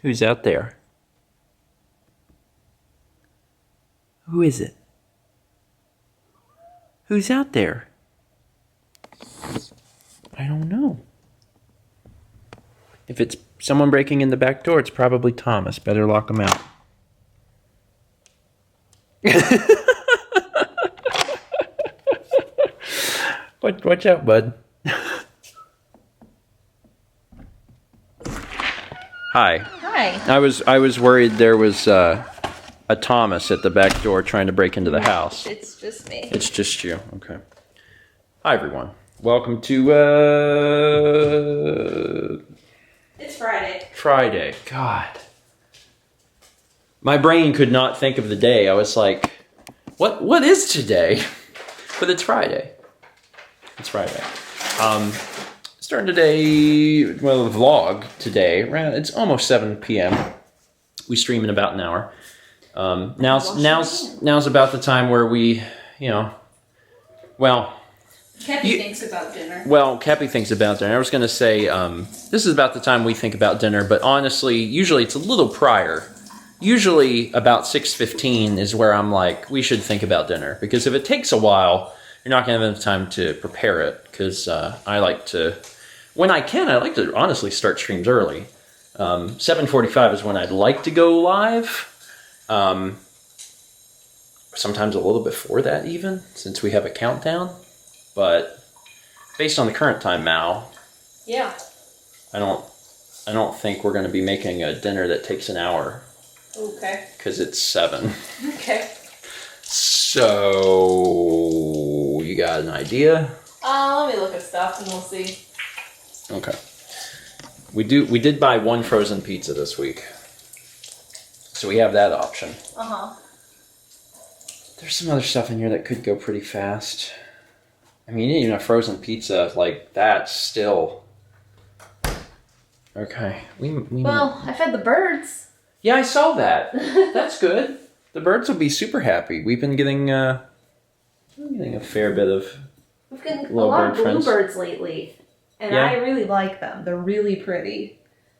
Who's out there? Who is it? Who's out there? I don't know. If it's someone breaking in the back door, it's probably Thomas. Better lock him out. Watch out, bud. Hi. Hi. I was worried there was a Thomas at the back door trying to break into the house. It's just me. It's just you. Okay. Hi, everyone. Welcome to It's Friday. Friday. God. My brain could not think of the day. I was like, what is today? But it's Friday. It's Friday. Starting today, well, the vlog today. It's almost 7 p.m. We stream in about an hour. Now's about the time where we, Cappy thinks about dinner. Well, Cappy thinks about dinner. I was going to say, this is about the time we think about dinner, but honestly, usually it's a little prior. Usually about 6:15 is where I'm like, we should think about dinner. Because if it takes a while, you're not going to have enough time to prepare it. Because I like to, when I can, I like to honestly start streams early. 7:45 is when I'd like to go live. Sometimes a little before that even, since we have a countdown. But based on the current time, Mal, Yeah. I don't think we're going to be making a dinner that takes an hour. Okay. Because it's 7. Okay. So you got an idea? Let me look at stuff and we'll see. Okay. We did buy one frozen pizza this week. So we have that option. Uh-huh. There's some other stuff in here that could go pretty fast. I mean, even a frozen pizza like that still. Okay. Well, I fed the birds. Yeah, I saw that. That's good. The birds will be super happy. We've been getting a fair bit of We've gotten a little lot bird of friends. bluebirds lately. And Yeah? I really like them. They're really pretty.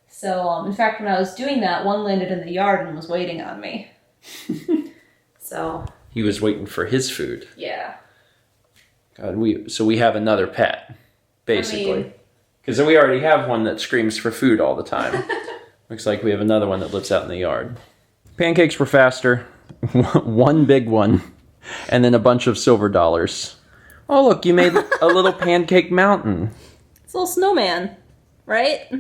So, in fact, when I was doing that, one landed in the yard and was waiting on me. So. He was waiting for his food. Yeah. God, we have another pet, basically. I mean, because we already have one that screams for food all the time. Looks like we have another one that lives out in the yard. Pancakes were faster. One big one. And then a bunch of silver dollars. Oh, look, you made a little Pancake Mountain. it's a little snowman, right?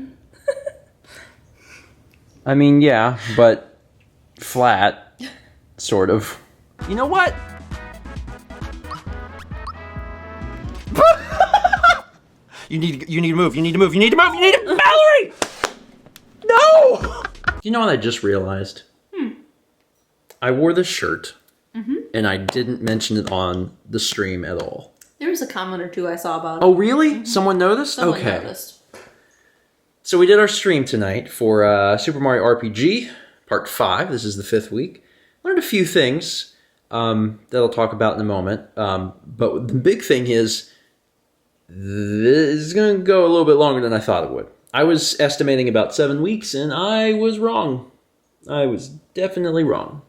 I mean, yeah, but flat, sort of. You know what? You need to move. You need to move. Valerie! No! You know what I just realized? I wore this shirt, and I didn't mention it on the stream at all. There was a comment or two I saw about it. Oh, really? Someone noticed? Someone okay. noticed. So we did our stream tonight for Super Mario RPG, Part 5. This is the 5th week. Learned a few things that I'll talk about in a moment. But the big thing is, this is going to go a little bit longer than I thought it would. I was estimating about 7 weeks, and I was wrong. I was definitely wrong.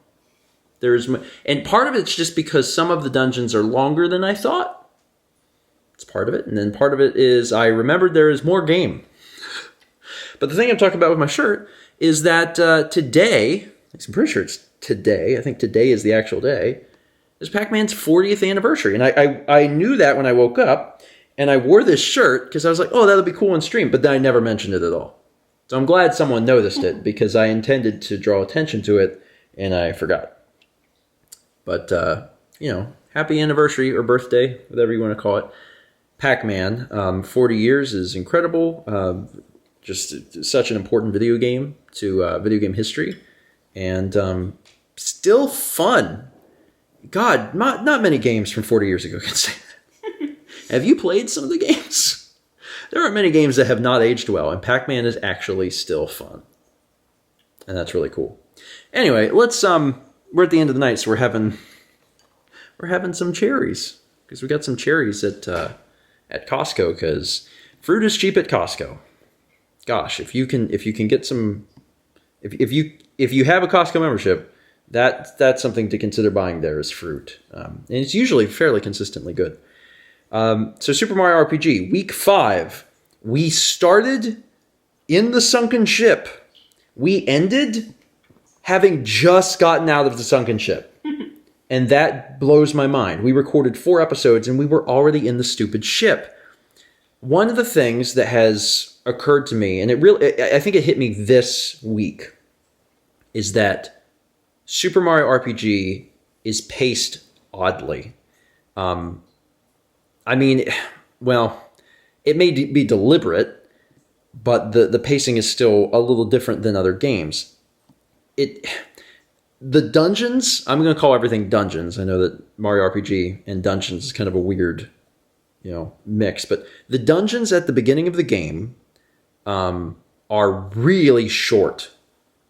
And part of it's just because some of the dungeons are longer than I thought. It's part of it. And then part of it is I remembered there is more game. But the thing I'm talking about with my shirt is that today, I'm pretty sure it's today, I think today is the actual day, is Pac-Man's 40th anniversary. And I knew that when I woke up, and I wore this shirt because I was like, oh, that'll be cool on stream, but then I never mentioned it at all. So I'm glad someone noticed it because I intended to draw attention to it, and I forgot. But, happy anniversary or birthday, whatever you want to call it. Pac-Man, 40 years is incredible. Just such an important video game to video game history. And still fun. God, not many games from 40 years ago can say that. Have you played some of the games? There aren't many games that have not aged well, and Pac-Man is actually still fun. And that's really cool. Anyway, we're at the end of the night, so we're having some cherries. Because we got some cherries at Costco, because fruit is cheap at Costco. Gosh, if you can get some if you have a Costco membership, that's something to consider buying there as fruit, and it's usually fairly consistently good. So Super Mario RPG week 5, we started in the sunken ship. We ended having just gotten out of the sunken ship, and that blows my mind. We recorded 4 episodes, and we were already in the stupid ship. One of the things that has occurred to me, and I think it hit me this week, is that Super Mario RPG is paced oddly. I mean, well, it may be deliberate, but the pacing is still a little different than other games. The dungeons, I'm going to call everything dungeons. I know that Mario RPG and dungeons is kind of a weird, mix, but the dungeons at the beginning of the game are really short,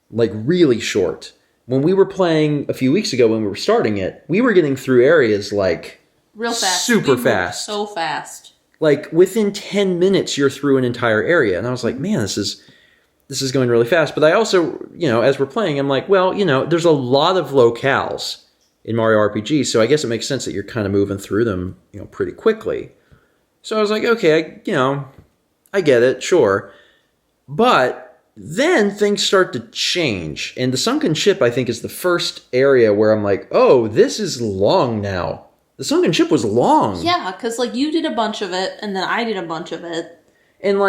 like really short. When we were playing a few weeks ago, when we were starting it, we were getting through areas like real fast, super fast, so fast. Like within 10 minutes, you're through an entire area, and I was like, man, this is going really fast. But I also, as we're playing, I'm like, well, there's a lot of locales in Mario RPG, so I guess it makes sense that you're kind of moving through them, pretty quickly. So I was like, okay, I get it, sure. But then things start to change. And the sunken ship, I think, is the first area where I'm like, oh, this is long now. The sunken ship was long. Yeah, because, you did a bunch of it, and then I did a bunch of it. And,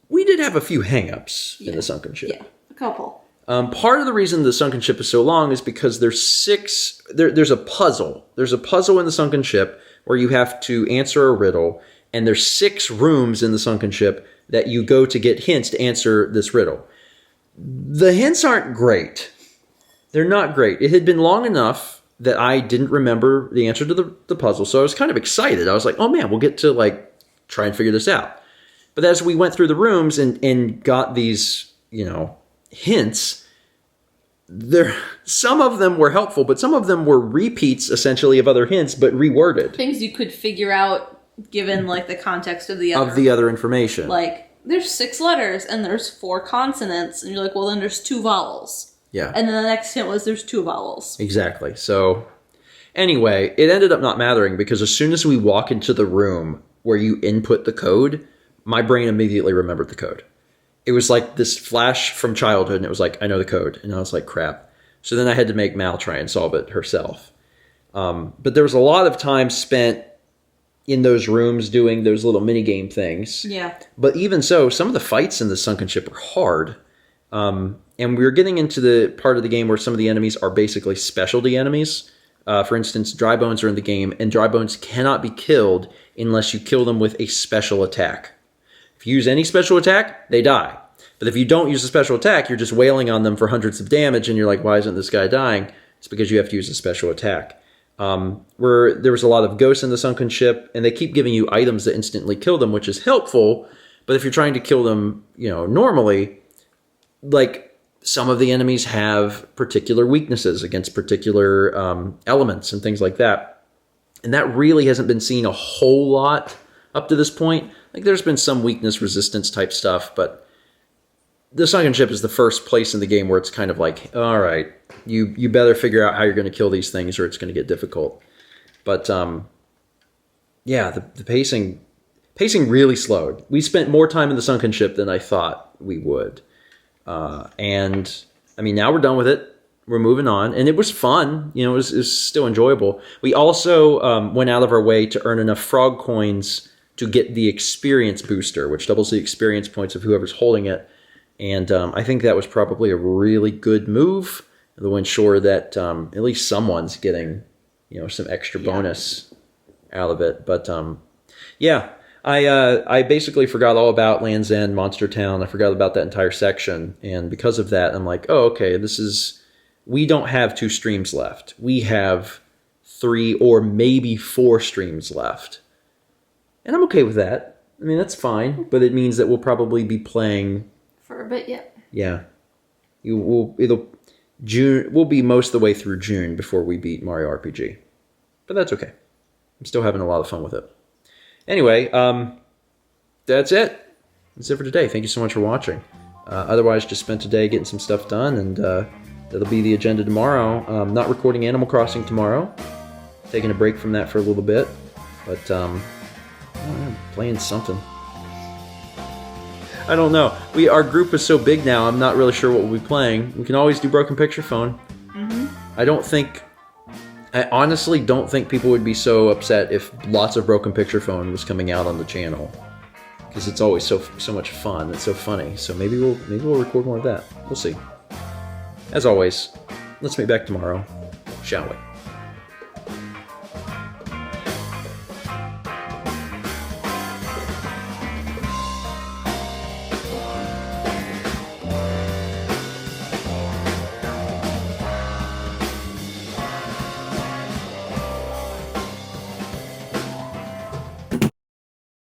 we did have a few hang-ups in the sunken ship. Yeah, a couple. Part of the reason the sunken ship is so long is because there's a puzzle. There's a puzzle in the sunken ship where you have to answer a riddle, and there's 6 rooms in the sunken ship that you go to get hints to answer this riddle. The hints aren't great. They're not great. It had been long enough that I didn't remember the answer to the puzzle, so I was kind of excited. I was like, oh man, we'll get to try and figure this out. But as we went through the rooms and got these, hints, some of them were helpful, but some of them were repeats essentially of other hints, but reworded. Things you could figure out given the context of the other information. There's 6 letters and there's 4 consonants, and you're like, well, then there's 2 vowels. Yeah. And then the next hint was there's 2 vowels. Exactly. So anyway, it ended up not mattering because as soon as we walk into the room where you input the code, my brain immediately remembered the code. It was like this flash from childhood, and it was like, I know the code. And I was like, crap. So then I had to make Mal try and solve it herself. But there was a lot of time spent in those rooms doing those little mini-game things. Yeah. But even so, some of the fights in the sunken ship are hard. And we were getting into the part of the game where some of the enemies are basically specialty enemies. For instance, dry bones are in the game, and dry bones cannot be killed unless you kill them with a special attack. If you use any special attack, they die. But if you don't use a special attack, you're just wailing on them for hundreds of damage, and you're like, why isn't this guy dying? It's because you have to use a special attack. Where there was a lot of ghosts in the sunken ship, and they keep giving you items that instantly kill them, which is helpful. But if you're trying to kill them, normally, some of the enemies have particular weaknesses against particular elements and things like that. And that really hasn't been seen a whole lot up to this point. There's been some weakness resistance type stuff, but the sunken ship is the first place in the game where it's kind of like, all right, you better figure out how you're going to kill these things or it's going to get difficult. But yeah, the pacing really slowed. We spent more time in the sunken ship than I thought we would. And I mean, now we're done with it. We're moving on, and it was fun. It was still enjoyable. We also went out of our way to earn enough frog coins to get the experience booster, which doubles the experience points of whoever's holding it. And I think that was probably a really good move to ensure that at least someone's getting, some extra bonus out of it. But yeah, I basically forgot all about Land's End, Monster Town. I forgot about that entire section. And because of that, I'm like, oh, okay, we don't have 2 streams left. We have 3 or maybe 4 streams left. And I'm okay with that. I mean, that's fine, but it means that we'll probably be playing for a bit, yeah. Yeah. We'll be most of the way through June before we beat Mario RPG. But that's okay. I'm still having a lot of fun with it. Anyway, that's it. That's it for today. Thank you so much for watching. Otherwise, just spent today getting some stuff done, and that'll be the agenda tomorrow. Not recording Animal Crossing tomorrow. Taking a break from that for a little bit, but I don't know, playing something. I don't know. Our group is so big now. I'm not really sure what we'll be playing. We can always do Broken Picture Phone. I honestly don't think people would be so upset if lots of Broken Picture Phone was coming out on the channel, because it's always so much fun. It's so funny. So maybe we'll record more of that. We'll see. As always, let's meet back tomorrow, shall we?